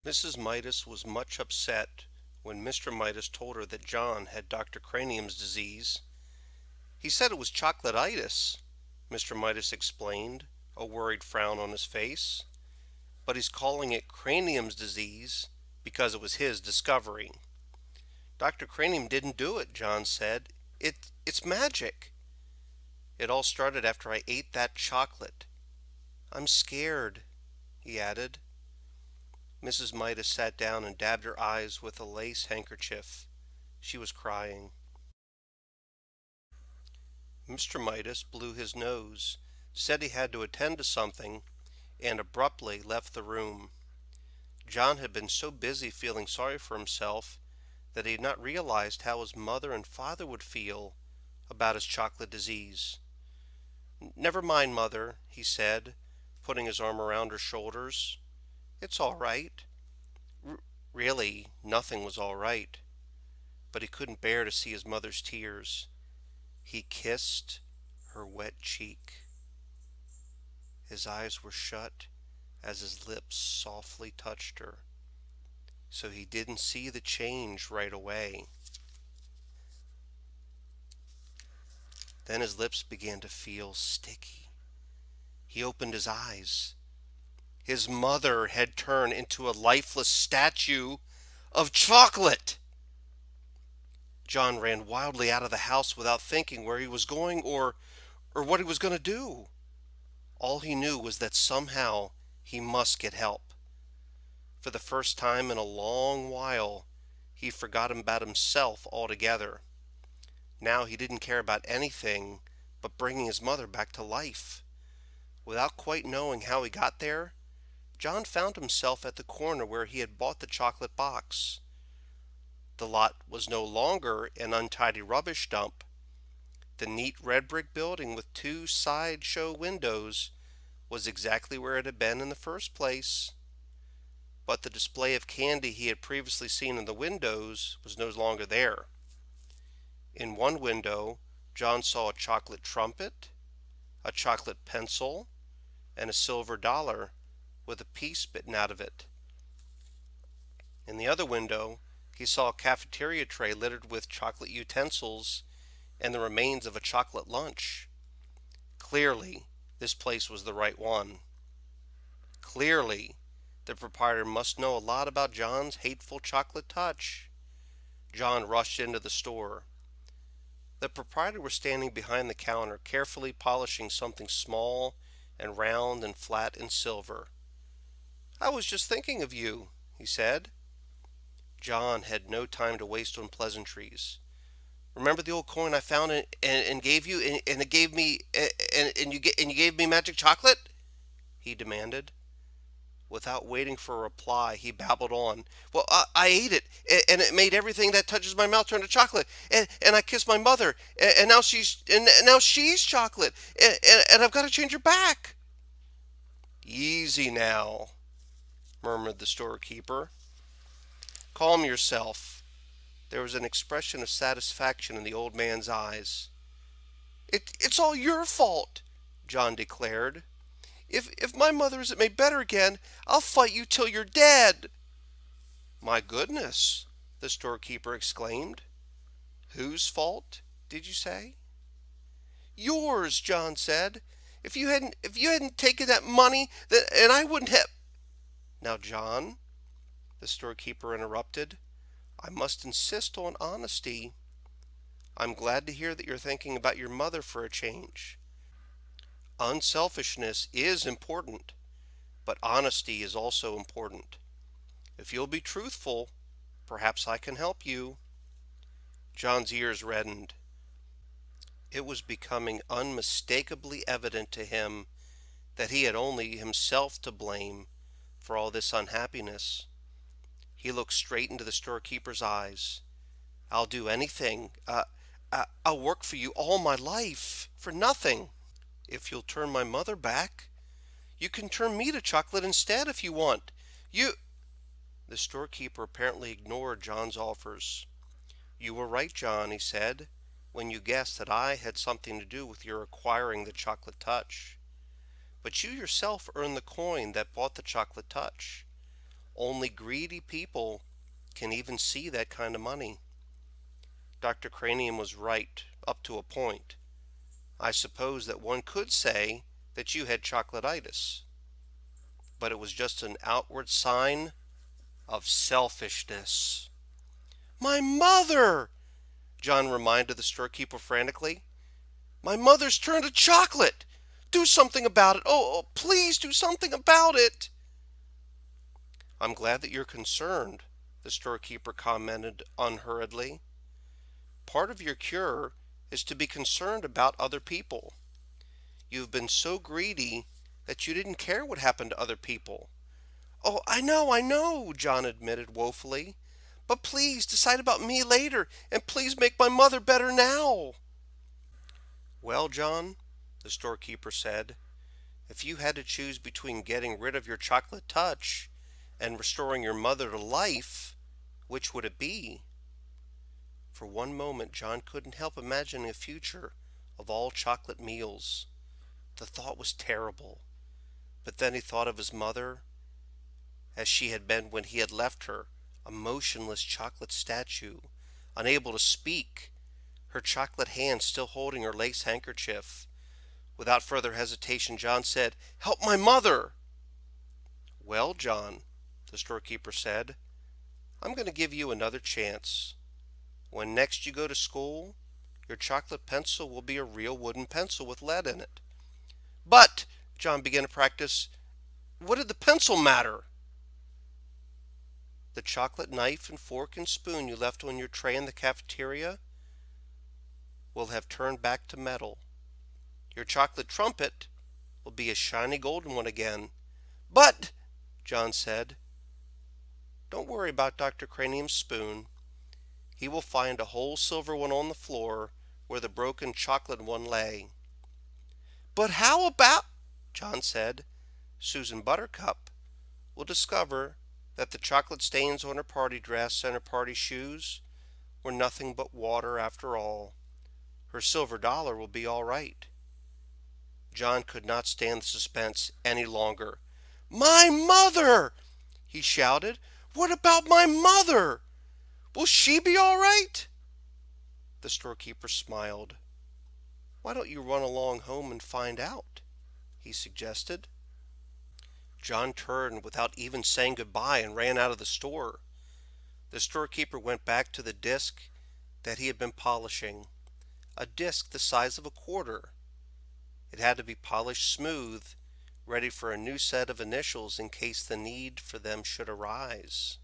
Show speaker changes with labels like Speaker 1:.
Speaker 1: Mrs. Midas was much upset when Mr. Midas told her that John had Dr. Cranium's disease. He said it was chocolatitis, Mr. Midas explained, a worried frown on his face. But he's calling it Cranium's disease because it was his discovery. Dr. Cranium didn't do it, John said. It's magic. It all started after I ate that chocolate. I'm scared, he added. Mrs. Midas sat down and dabbed her eyes with a lace handkerchief. She was crying. Mr. Midas blew his nose, said he had to attend to something, and abruptly left the room. John had been so busy feeling sorry for himself that he had not realized how his mother and father would feel about his chocolate disease. "Never mind, Mother," he said, putting his arm around her shoulders. "It's all right." Really, nothing was all right, but he couldn't bear to see his mother's tears. He kissed her wet cheek. His eyes were shut as his lips softly touched her, so he didn't see the change right away. Then his lips began to feel sticky. He opened his eyes. His mother had turned into a lifeless statue of chocolate. John ran wildly out of the house without thinking where he was going or what he was going to do. All he knew was that somehow he must get help. For the first time in a long while, he forgot about himself altogether. Now he didn't care about anything but bringing his mother back to life. Without quite knowing how he got there, John found himself at the corner where he had bought the chocolate box. The lot was no longer an untidy rubbish dump. The neat red brick building with two sideshow windows was exactly where it had been in the first place. But the display of candy he had previously seen in the windows was no longer there. In one window, John saw a chocolate trumpet, a chocolate pencil, and a silver dollar with a piece bitten out of it. In the other window, he saw a cafeteria tray littered with chocolate utensils and the remains of a chocolate lunch. Clearly, this place was the right one. Clearly, the proprietor must know a lot about John's hateful chocolate touch. John rushed into the store. The proprietor was standing behind the counter, carefully polishing something small and round and flat and silver. "I was just thinking of you," he said. John had no time to waste on pleasantries. "Remember the old coin I found and gave you, and it gave me, and you gave me magic chocolate?" he demanded. Without waiting for a reply, he babbled on. "Well, I ate it, and it made everything that touches my mouth turn to chocolate. And I kissed my mother, and now she's chocolate, and I've got to change her back." "Easy now," murmured the storekeeper. "Calm yourself." There was an expression of satisfaction in the old man's eyes. It's all your fault," John declared. If my mother isn't made better again, I'll fight you till you're dead." "My goodness," the storekeeper exclaimed. "Whose fault, did you say?" "Yours," John said. If you hadn't taken that money, and I wouldn't have—" "Now, John," the storekeeper interrupted, "I must insist on honesty. I'm glad to hear that you're thinking about your mother for a change. Unselfishness is important, but honesty is also important. If you'll be truthful, perhaps I can help you." John's ears reddened. It was becoming unmistakably evident to him that he had only himself to blame for all this unhappiness. He looked straight into the storekeeper's eyes. "I'll do anything. I'll work for you all my life for nothing. If you'll turn my mother back, you can turn me to chocolate instead if you want. You—" The storekeeper apparently ignored John's offers. "You were right, John," he said, "when you guessed that I had something to do with your acquiring the chocolate touch. But you yourself earned the coin that bought the chocolate touch. Only greedy people can even see that kind of money. Dr. Cranium was right, up to a point. I suppose that one could say that you had chocolatitis, but it was just an outward sign of selfishness. My mother! John reminded the storekeeper frantically. My mother's turned to chocolate! Do something about it! Oh, please do something about it! I'm glad that you're concerned, the storekeeper commented unhurriedly. Part of your cure is to be concerned about other people. You've been so greedy that you didn't care what happened to other people. Oh, I know, John admitted woefully. But please decide about me later, and please make my mother better now. Well, John, the storekeeper said, if you had to choose between getting rid of your chocolate touch and restoring your mother to life, which would it be? For one moment, John couldn't help imagining a future of all chocolate meals. The thought was terrible, but then he thought of his mother as she had been when he had left her, a motionless chocolate statue, unable to speak, her chocolate hand still holding her lace handkerchief. Without further hesitation, John said, Help my mother! Well, John, the storekeeper said, I'm going to give you another chance. When next you go to school, your chocolate pencil will be a real wooden pencil with lead in it. But, John began to practice, what did the pencil matter? The chocolate knife and fork and spoon you left on your tray in the cafeteria will have turned back to metal. Your chocolate trumpet will be a shiny golden one again. But, John said, don't worry about Dr. Cranium's spoon. He will find a whole silver one on the floor where the broken chocolate one lay. But how about, John said, Susan Buttercup will discover that the chocolate stains on her party dress and her party shoes were nothing but water after all. Her silver dollar will be all right. John could not stand the suspense any longer. My mother! He shouted. What about my mother? Will she be all right? The storekeeper smiled. Why don't you run along home and find out? He suggested. John turned without even saying goodbye and ran out of the store. The storekeeper went back to the disc that he had been polishing, a disc the size of a quarter. It had to be polished smooth, ready for a new set of initials in case the need for them should arise.